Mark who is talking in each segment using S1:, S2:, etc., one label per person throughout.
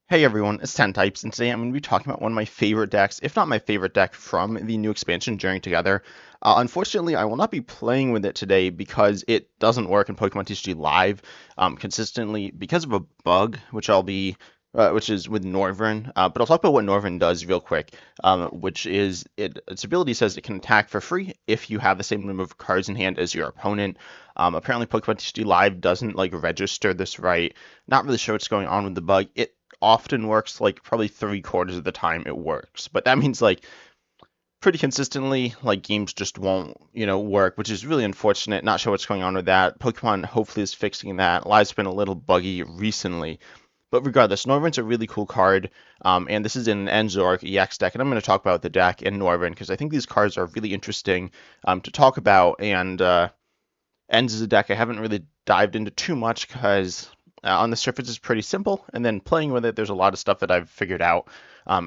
S1: Hey everyone, it's 10 Types, and today I'm going to be talking about one of my favorite decks, if not my favorite deck from the new expansion, Journey Together. Unfortunately, I will not be playing with it today because it doesn't work in Pokemon TCG Live consistently because of a bug, which is with Noivern. But I'll talk about what Noivern does real quick, which is its ability says it can attack for free if you have the same number of cards in hand as your opponent. Apparently, Pokemon TCG Live doesn't register this right. Not really sure what's going on with the bug. It often works like probably 3/4 of the time it works, but that means pretty consistently games just won't work, which is really unfortunate. Not sure what's going on with that. Pokemon hopefully is fixing that. Live's been a little buggy recently, but regardless, Noivern's a really cool card, and this is in an Zoroark EX deck, and I'm going to talk about the deck and Noivern because I think these cards are really interesting to talk about. And Ends is a deck I haven't really dived into too much because on the surface it's pretty simple, and then playing with it, there's a lot of stuff that I've figured out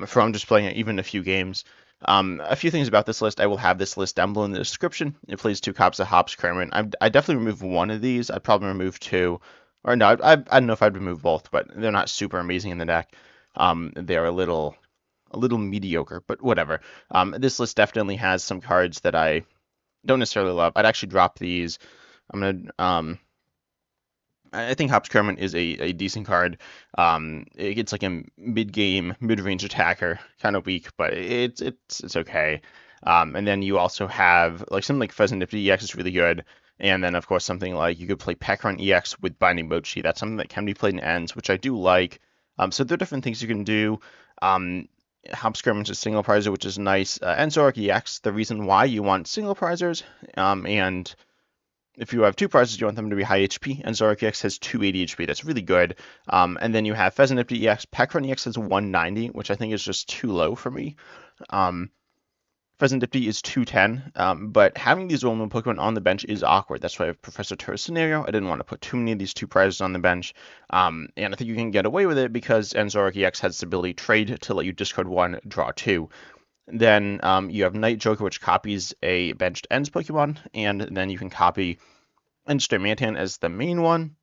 S1: from just playing it even a few games. A few things about this list. I will have this list down below in the description. It plays 2 copies of Hops Cramorant. I definitely remove one of these. I'd probably remove two. Or no, I don't know if I'd remove both, but they're not super amazing in the deck. They're a little mediocre, but whatever. This list definitely has some cards that I don't necessarily love. I'd actually drop these. I'm gonna I think Hops Cramorant is a decent card. It gets like a mid-game, mid-range attacker, kind of weak, but it's okay. And then you also have something like Fezandipiti EX is really good. And then of course something like you could play Pekron EX with Binding Mochi. That's something that can be played in ends, which I do like. So there are different things you can do. Hops Cramorant is a single prizer, which is nice. And Zoroark EX, the reason why you want single prizers, and if you have 2 prizes, you want them to be high HP, and Zoroark EX has 280 HP. That's really good. And then you have Fezandipiti EX. Pekron EX has 190, which I think is just too low for me. Fezandipiti is 210, but having these well-known Pokemon on the bench is awkward. That's why I have Professor Turo's scenario. I didn't want to put too many of these 2 prizes on the bench. And I think you can get away with it because Zoroark EX has the ability trade to let you discard 1, draw 2. Then you have Night Joker, which copies a benched Ends Pokemon, and then you can copy Darmanitan as the main one,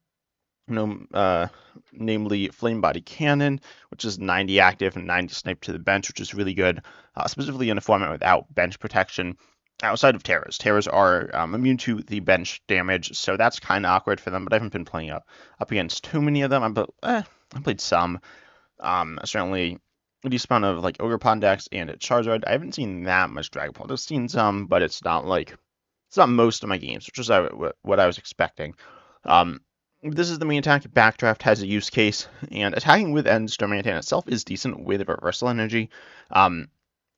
S1: namely Flame Body Cannon, which is 90 active and 90 snipe to the bench, which is really good, specifically in a format without bench protection. Outside of Terras, Terras are immune to the bench damage, so that's kind of awkward for them. But I haven't been playing up against too many of them. I played some. Certainly a decent amount of Ogre Pond decks and a Charizard. I haven't seen that much Dragon Ball. I've seen some, but it's not most of my games, which is what I was expecting. This is the main attack. Backdraft has a use case, and attacking with Ends Darmanitan itself is decent with reversal energy.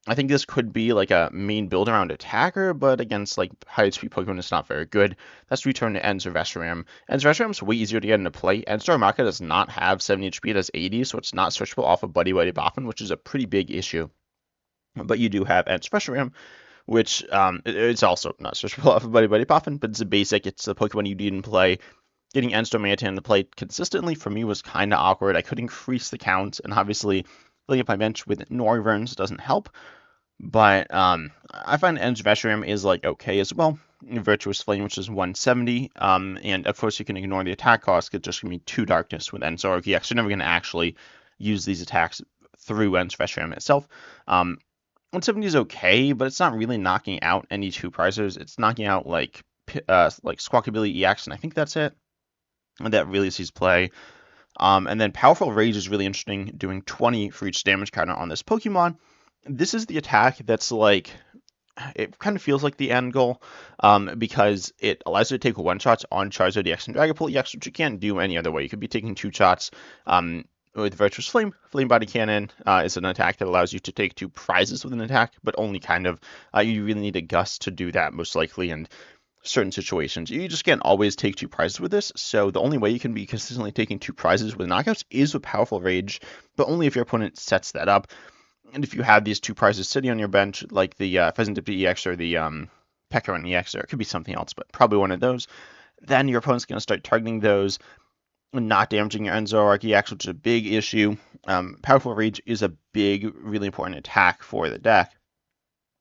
S1: I think this could be a main build around attacker, but against high HP Pokemon, it's not very good. That's return to Ends or Reshiram. Ends Reshiram's way easier to get into play. Ends Darumaka does not have 70 HP, it has 80, so it's not switchable off of Buddy-Buddy Poffin, which is a pretty big issue. But you do have Ends Reshiram, which it's also not switchable off of Buddy-Buddy Poffin, but it's a basic. It's the Pokemon you need in play. Getting Ends Darmanitan to play consistently for me was kind of awkward. I could increase the count, and obviously filling up my bench with Noiverns doesn't help. But I find Ends Reshiram is okay as well. Virtuous Flame, which is 170, and of course you can ignore the attack cost. It's just gonna be 2 Darkness with Ends Zoroark EX. You're never gonna actually use these attacks through Ends Reshiram itself. 170 is okay, but it's not really knocking out any 2 prizers. It's knocking out Squawkabilly EX, and I think that's it. And that really sees play. And then Powerful Rage is really interesting, doing 20 for each damage counter on this Pokemon. This is the attack that's it kind of feels like the end goal, because it allows you to take 1-shots on Charizard EX and Dragapult EX, which you can't do any other way. You could be taking 2 shots with Virtuous Flame. Flame Body Cannon is an attack that allows you to take 2 prizes with an attack, but only kind of. You really need a Gust to do that, most likely, in certain situations. You just can't always take 2 prizes with this, so the only way you can be consistently taking 2 prizes with knockouts is with Powerful Rage, but only if your opponent sets that up. And if you have these 2 prizes sitting on your bench, like the Fezandipiti EX or the Pekron EX, or it could be something else, but probably one of those, then your opponent's going to start targeting those and not damaging your Ends Zoroark EX, which is a big issue. Powerful Rage is a big, really important attack for the deck.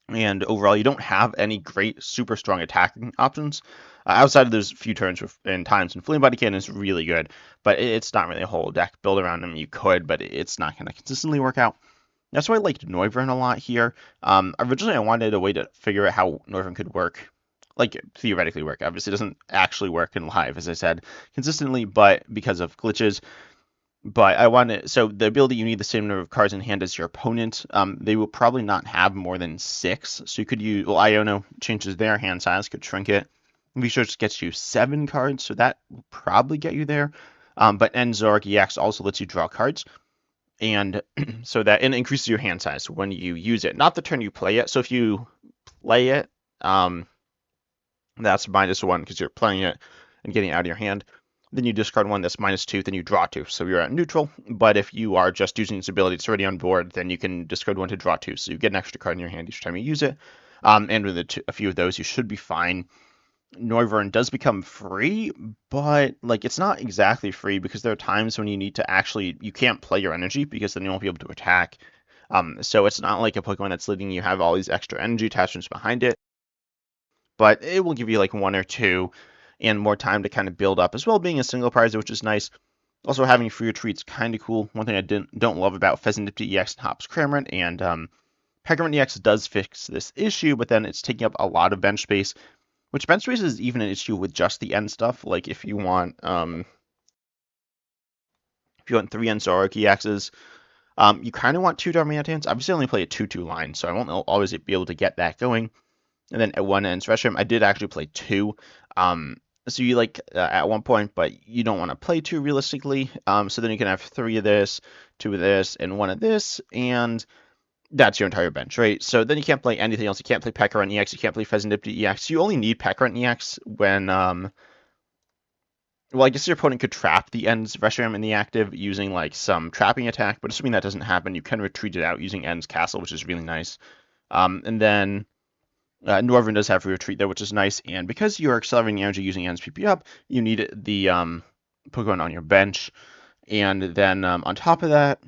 S1: And overall, you don't have any great, super strong attacking options. Outside of those few turns and times, and Flame Body Cannon is really good, but it's not really a whole deck build around him. You could, but it's not going to consistently work out. That's why I liked Noivern a lot here. Originally, I wanted a way to figure out how Noivern could work, like theoretically work. Obviously, it doesn't actually work in live, as I said, consistently, but because of glitches. But I wanted, so the ability, you need the same number of cards in hand as your opponent. They will probably not have more than 6. So you could use, well, Iono changes their hand size, could shrink it. Research gets you 7 cards, so that will probably get you there. But Zoroark EX also lets you draw cards. And so that, and increases your hand size when you use it. Not the turn you play it. So if you play it, that's -1 because you're playing it and getting it out of your hand. Then you discard 1 that's -2, then you draw 2, so you're at neutral. But if you are just using its ability, it's already on board, then you can discard 1 to draw 2, so you get an extra card in your hand each time you use it. And with a few of those, you should be fine. Noivern does become free, but like it's not exactly free because there are times when you need to actually, you can't play your energy because then you won't be able to attack. So it's not like a Pokemon that's letting you have all these extra energy attachments behind it, but it will give you like 1 or 2 and more time to kind of build up, as well being a single prize, which is nice. Also, having free retreats kind of cool. One thing I don't love about Fezandipiti EX and Hops Cramorant and Cramorant EX does fix this issue, but then it's taking up a lot of bench space, which bench space is even an issue with just the end stuff. Like if you want 3 end Zoroark EXs, you kind of want 2 Darmanitans. Obviously, I only play a 2/2 line, so I won't always be able to get that going. And then at 1 end Reshiram, I did actually play 2. So you like at one point, but you don't want to play 2 realistically. So then you can have 3 of this, 2 of this, and 1 of this, and that's your entire bench, right? So then you can't play anything else. You can't play Cramorant EX. You can't play Fezandipiti EX. You only need Cramorant EX when, well, I guess your opponent could trap the ends Reshiram in the active using like some trapping attack, but assuming that doesn't happen, you can retreat it out using End's Castle, which is really nice. And then Noivern does have retreat there, which is nice, and because you're accelerating energy using End's PP up, you need the Pokemon on your bench, and then on top of that,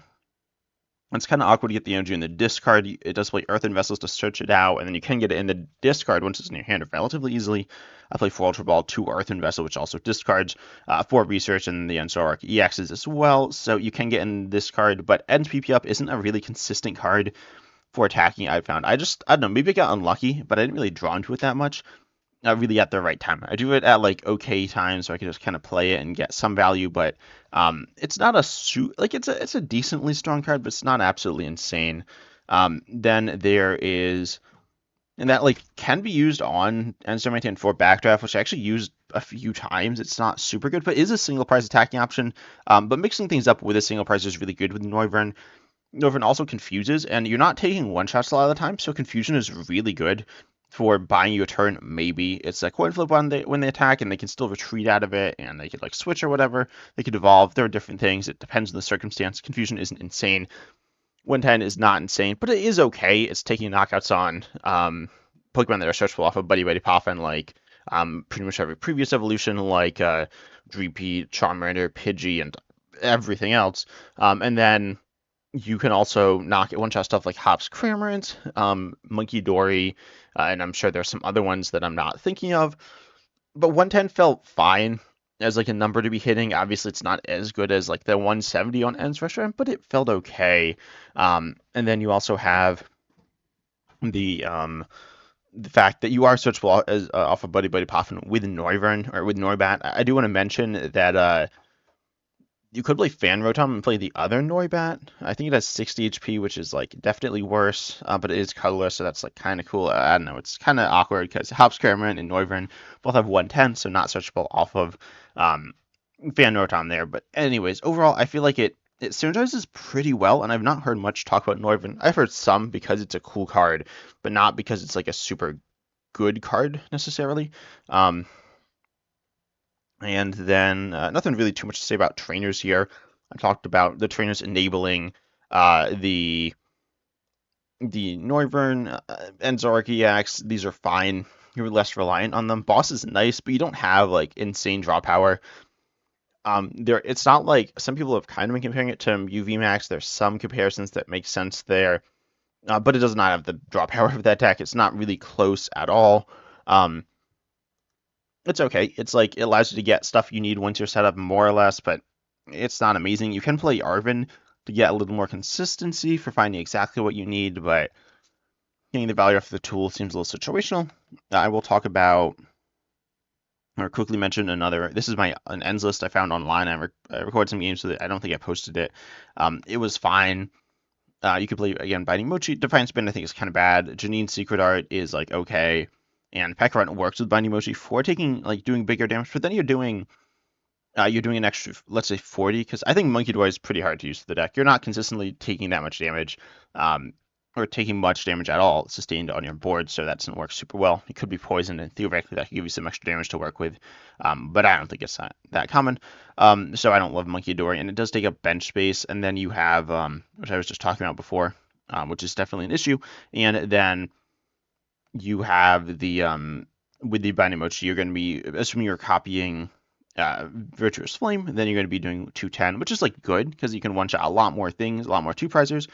S1: it's kind of awkward to get the energy in the discard. It does play Earthen Vessels to search it out, and then you can get it in the discard once it's in your hand relatively easily. I play 4 Ultra Ball, 2 Earthen Vessel, which also discards 4 Research, and the Zoroark EXs as well, so you can get in this card, but End's PP up isn't a really consistent card for attacking, I found. I don't know, maybe I got unlucky, but I didn't really draw into it that much. Not really at the right time. I do it at like okay times so I can just kind of play it and get some value, but it's not it's a decently strong card, but it's not absolutely insane. Then there is, and that like can be used on Darmanitan for Backdraft, which I actually used a few times. It's not super good, but is a single prize attacking option. But mixing things up with a single prize is really good with Noivern. Noivern also confuses, and you're not taking one-shots a lot of the time, so confusion is really good for buying you a turn. Maybe it's a coin flip when they attack, and they can still retreat out of it, and they could like switch or whatever. They could evolve. There are different things. It depends on the circumstance. Confusion isn't insane. 110 is not insane, but it is okay. It's taking knockouts on Pokemon that are searchable off of Buddy-Buddy Poffin, like pretty much every previous evolution, like Dreepy, Charmander, Pidgey, and everything else. And then you can also knock it one-shot stuff like Hops Cramorant, Monkey Dory, and I'm sure there's some other ones that I'm not thinking of. But 110 felt fine as like a number to be hitting. Obviously, it's not as good as like the 170 on End's Reshiram, but it felt okay. And then you also have the fact that you are searchable as off of Buddy-Buddy Poffin with Noivern or with Noibat. I do want to mention that you could play Fan Rotom and play the other Noibat. I think it has 60 HP, which is like definitely worse, but it is colorless, so that's like kind of cool. I don't know, it's kind of awkward because Hops Cramorant and Noivern both have 110, so not searchable off of Fan Rotom there. But anyways, overall, I feel like it synergizes pretty well, and I've not heard much talk about Noivern. I've heard some because it's a cool card, but not because it's like a super good card necessarily. And then nothing really too much to say about trainers here. I talked about the trainers enabling the Noivern and Zoroark EX. These are fine. You're less reliant on them. Boss is nice, but you don't have like insane draw power. It's not like some people have kind of been comparing it to UV Max. There's some comparisons that make sense there. but it does not have the draw power of that deck. It's not really close at all. It's okay. It's like it allows you to get stuff you need once you're set up, more or less, but it's not amazing. You can play Arven to get a little more consistency for finding exactly what you need, but getting the value off the tool seems a little situational. I will talk about or quickly mention another. This is an ends list I found online. I recorded some games with it. I don't think I posted it. It was fine. You could play again Biting Mochi. Defiant Spin I think is kind of bad. Janine's Secret Art is like okay, and Pekkarant works with Binding Mochi for taking like doing bigger damage, but then you're doing an extra, let's say 40, because I think Monkey Door is pretty hard to use for the deck. You're not consistently taking that much damage, or taking much damage at all sustained on your board, so that doesn't work super well. It could be poisoned, and theoretically that could give you some extra damage to work with, but I don't think it's that common. So I don't love Monkey Door, and it does take up bench space, and then you have, which I was just talking about before, which is definitely an issue, and then you have the, with the Binding Mochi, you're going to be, assuming you're copying Virtuous Flame, then you're going to be doing 210, which is like good because you can one shot a lot more things, a lot more two prizers.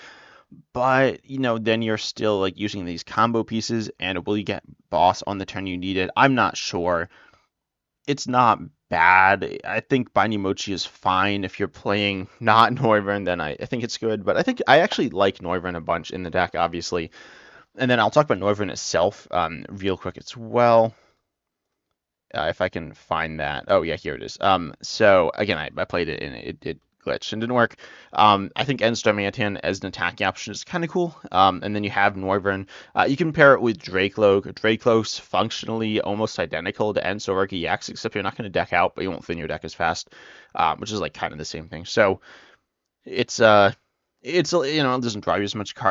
S1: But then you're still like using these combo pieces, and will you get boss on the turn you need it? I'm not sure. It's not bad. I think Binding Mochi is fine if you're playing not Noivern. Then I think it's good. But I think I actually like Noivern a bunch in the deck, obviously. And then I'll talk about Noivern itself real quick as well. If I can find that. Oh, yeah, here it is. So, again, I played it, and it glitched and didn't work. I think Ends Darmanitan as an attacking option is kind of cool. And then you have Noivern. You can pair it with Dracloak. Dracloak's functionally almost identical to Ends Zoroark EX, except you're not going to deck out, but you won't thin your deck as fast, which is like kind of the same thing. So, it's it doesn't draw you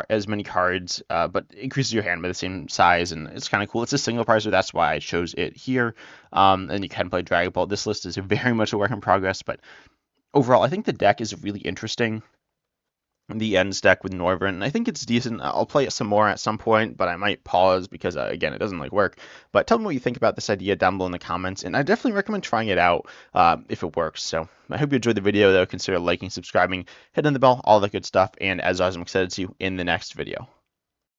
S1: as many cards, but increases your hand by the same size, and it's kind of cool. It's a single prizer, that's why I chose it here. And you can play Dragon Ball. This list is very much a work in progress, but overall, I think the deck is really interesting. The Ends deck with Noivern, and I think it's decent. I'll play it some more at some point, but I might pause because again, it doesn't like work. But tell me what you think about this idea down below in the comments, and I definitely recommend trying it out if it works. So I hope you enjoyed the video, though. Consider liking, subscribing, hitting the bell, all that good stuff. And as always, I'm excited to see you in the next video.